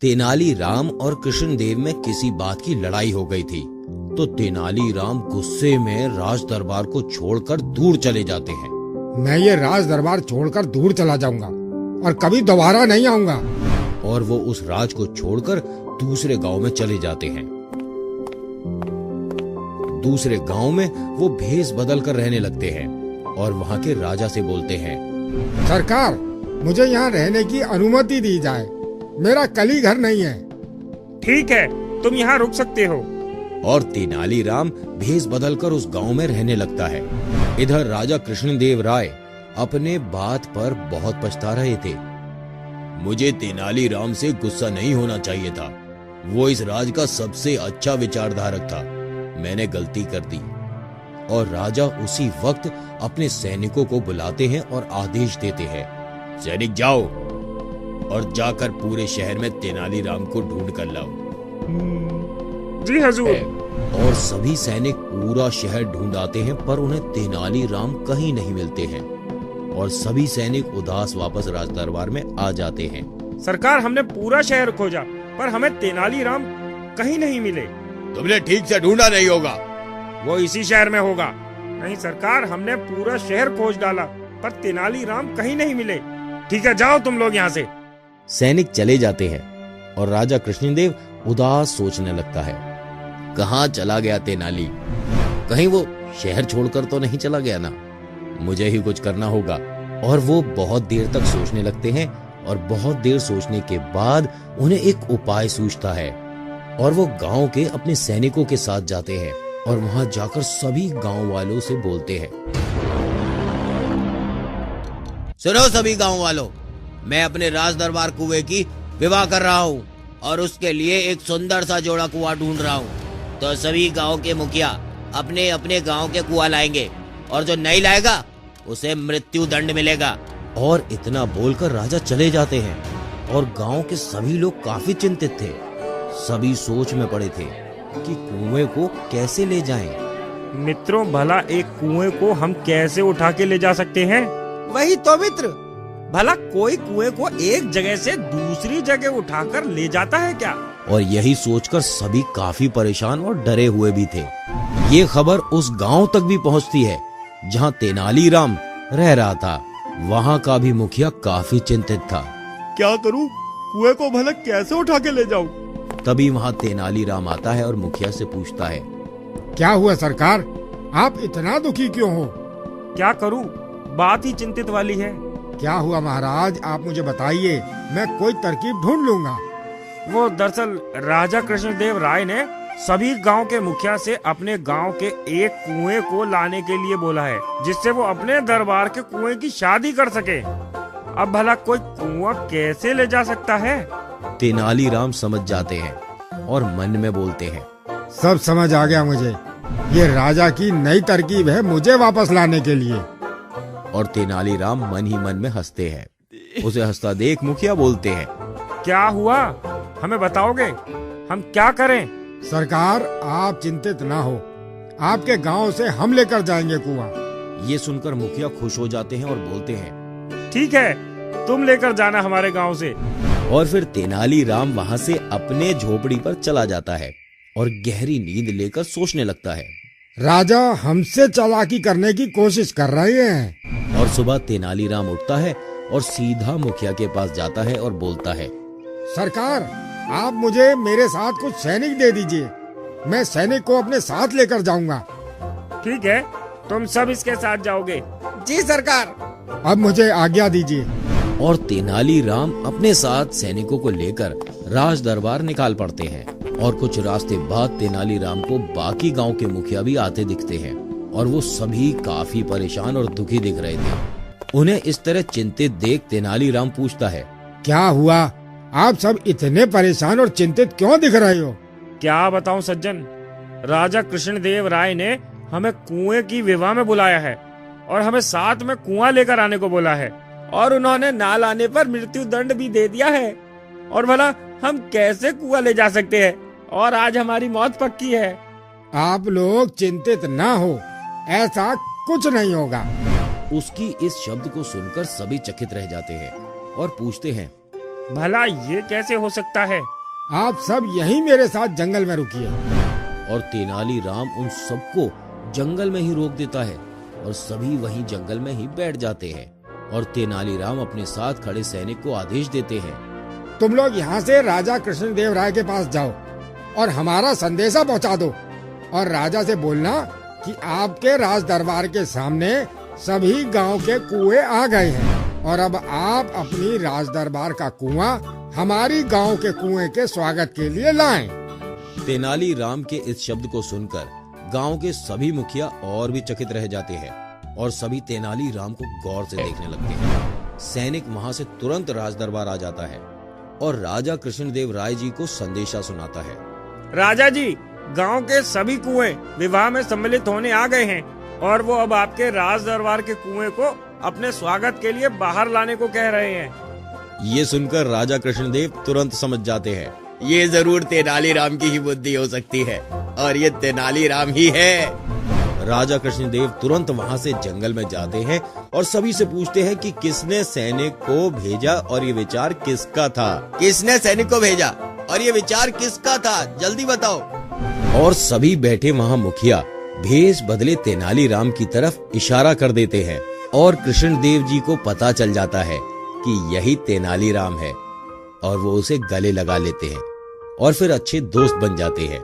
तेनालीराम और कृष्णदेव में किसी बात की लड़ाई हो गई थी, तो तेनालीराम गुस्से में राज दरबार को छोड़कर दूर चले जाते हैं। मैं ये राज दरबार छोड़कर दूर चला जाऊंगा और कभी दोबारा नहीं आऊंगा। और वो उस राज को छोड़कर दूसरे गांव में चले जाते हैं। दूसरे गांव में वो भेष बदल कर रहने लगते हैं और वहां के राजा से बोलते हैं, सरकार, मुझे यहाँ रहने की अनुमति दी जाए। मेरा कली घर नहीं है। ठीक है, तुम यहाँ रुक सकते हो। और तेनालीराम भेष बदलकर उस गांव में रहने लगता है। इधर राजा कृष्णदेव राय अपने बात पर बहुत पछता रहे थे। मुझे तेनालीराम से गुस्सा नहीं होना चाहिए था। वो इस राज का सबसे अच्छा विचारधारक था। मैंने गलती कर दी। और राजा उसी वक्त अपने सैनिकों को बुलाते हैं और आदेश देते हैं, सैनिक जाओ और जाकर पूरे शहर में तेनालीराम को ढूंढ कर लाओ। जी हजूर। और सभी सैनिक पूरा शहर ढूंढ आते हैं, पर उन्हें तेनालीराम कहीं नहीं मिलते हैं और सभी सैनिक उदास वापस राज दरबार में आ जाते हैं। सरकार, हमने पूरा शहर खोजा पर हमें तेनालीराम कहीं नहीं मिले। तुमने ठीक से ढूंढा नहीं होगा। वो इसी शहर में होगा। नहीं सरकार, हमने पूरा शहर खोज डाला पर तेनालीराम कहीं नहीं मिले। ठीक है, जाओ तुम लोग यहाँ से। सैनिक चले जाते हैं और राजा कृष्णदेव उदास सोचने लगता है, कहाँ चला गया तेनाली? कहीं वो शहर छोड़कर तो नहीं चला गया ना? मुझे ही कुछ करना होगा। और वो बहुत देर तक सोचने लगते हैं और बहुत देर सोचने के बाद उन्हें एक उपाय सूझता है और वो गांव के अपने सैनिकों के साथ जाते हैं और वहां जाकर सभी गांव वालों से बोलते हैं, सुनो सभी गांव वालों, मैं अपने राज दरबार कुएं की विवाह कर रहा हूँ और उसके लिए एक सुंदर सा जोड़ा कुआं ढूंढ रहा हूँ। तो सभी गांव के मुखिया अपने अपने गांव के कुआं लाएंगे और जो नहीं लाएगा उसे मृत्यु दंड मिलेगा। और इतना बोलकर राजा चले जाते हैं और गांव के सभी लोग काफी चिंतित थे। सभी सोच में पड़े थे कि कुएं को कैसे ले जाएं। मित्रों, भला एक कुएं को हम कैसे उठा के ले जा सकते हैं? वही तो मित्र, भला कोई कुएं को एक जगह से दूसरी जगह उठाकर ले जाता है क्या? और यही सोचकर सभी काफी परेशान और डरे हुए भी थे। ये खबर उस गांव तक भी पहुंचती है जहां तेनालीराम रह रहा था। वहां का भी मुखिया काफी चिंतित था। क्या करूं? कुएं को भला कैसे उठा के ले जाऊं? तभी वहां तेनालीराम आता है और मुखिया से पूछता है, क्या हुआ सरकार, आप इतना दुखी क्यों हो? क्या करूं, बात ही चिंतित वाली है। क्या हुआ महाराज, आप मुझे बताइए, मैं कोई तरकीब ढूंढ लूंगा। वो दरअसल राजा कृष्णदेव राय ने सभी गांव के मुखिया से अपने गांव के एक कुएं को लाने के लिए बोला है, जिससे वो अपने दरबार के कुएं की शादी कर सके। अब भला कोई कुआं कैसे ले जा सकता है? तेनालीराम समझ जाते हैं और मन में बोलते हैं, सब समझ आ गया मुझे। ये राजा की नई तरकीब है मुझे वापस लाने के लिए। और तेनालीराम मन ही मन में हंसते हैं। उसे हंसता देख मुखिया बोलते हैं, क्या हुआ, हमें बताओगे? हम क्या करें? सरकार, आप चिंतित ना हो, आपके गांव से हम लेकर जाएंगे कुआं। ये सुनकर मुखिया खुश हो जाते हैं और बोलते हैं, ठीक है, तुम लेकर जाना हमारे गांव से। और फिर तेनालीराम वहां से अपने झोपड़ी पर चला जाता है और गहरी नींद लेकर सोचने लगता है। राजा हमसे चालाकी करने की कोशिश कर रहे हैं। और सुबह तेनालीराम उठता है और सीधा मुखिया के पास जाता है और बोलता है, सरकार, आप मुझे मेरे साथ कुछ सैनिक दे दीजिए। मैं सैनिक को अपने साथ लेकर जाऊंगा। ठीक है, तुम सब इसके साथ जाओगे। जी सरकार। अब मुझे आज्ञा दीजिए। और तेनालीराम अपने साथ सैनिकों को लेकर राज दरबार निकाल पड़ते हैं। और कुछ रास्ते बाद तेनालीराम को बाकी गांव के मुखिया भी आते दिखते हैं और वो सभी काफी परेशान और दुखी दिख रहे थे। उन्हें इस तरह चिंतित देख तेनालीराम पूछता है, क्या हुआ, आप सब इतने परेशान और चिंतित क्यों दिख रहे हो? क्या बताऊं सज्जन, राजा कृष्णदेव राय ने हमें कुएं की विवाह में बुलाया है और हमें साथ में कुआं लेकर आने को बोला है और उन्होंने ना लाने पर मृत्यु दंड भी दे दिया है। और भला हम कैसे कुआं ले जा सकते हैं? और आज हमारी मौत पक्की है। आप लोग चिंतित ना हो, ऐसा कुछ नहीं होगा। उसकी इस शब्द को सुनकर सभी चकित रह जाते हैं और पूछते हैं, भला ये कैसे हो सकता है? आप सब यहीं मेरे साथ जंगल में रुकिए। और तेनालीराम उन सबको जंगल में ही रोक देता है और सभी वहीं जंगल में ही बैठ जाते हैं। और तेनालीराम अपने साथ खड़े सैनिक को आदेश देते हैं, तुम लोग यहाँ से राजा कृष्णदेव राय के पास जाओ और हमारा संदेशा पहुँचा दो और राजा से बोलना कि आपके राज दरबार के सामने सभी गांव के कुएं आ गए हैं और अब आप अपनी राज दरबार का कुआं हमारी गांव के कुएं के स्वागत के लिए लाएं। तेनालीराम के इस शब्द को सुनकर गांव के सभी मुखिया और भी चकित रह जाते हैं और सभी तेनालीराम को गौर से देखने लगते हैं। सैनिक वहां से तुरंत राज दरबार आ जाता है और राजा कृष्णदेव राय जी को संदेशा सुनाता है। राजा जी, गांव के सभी कुएं विवाह में सम्मिलित होने आ गए हैं और वो अब आपके राज दरबार के कुएं को अपने स्वागत के लिए बाहर लाने को कह रहे हैं। ये सुनकर राजा कृष्णदेव तुरंत समझ जाते हैं, ये जरूर तेनालीराम की ही बुद्धि हो सकती है और ये तेनालीराम ही है। राजा कृष्णदेव तुरंत वहां से जंगल में जाते हैं और सभी से पूछते हैं कि किसने सैनिक को भेजा और ये विचार किसका था। किसने सैनिक को भेजा और ये विचार किसका था, जल्दी बताओ। और सभी बैठे वहां मुखिया भेष बदले तेनालीराम की तरफ इशारा कर देते हैं और कृष्णदेव जी को पता चल जाता है कि यही तेनालीराम है और वो उसे गले लगा लेते हैं और फिर अच्छे दोस्त बन जाते हैं।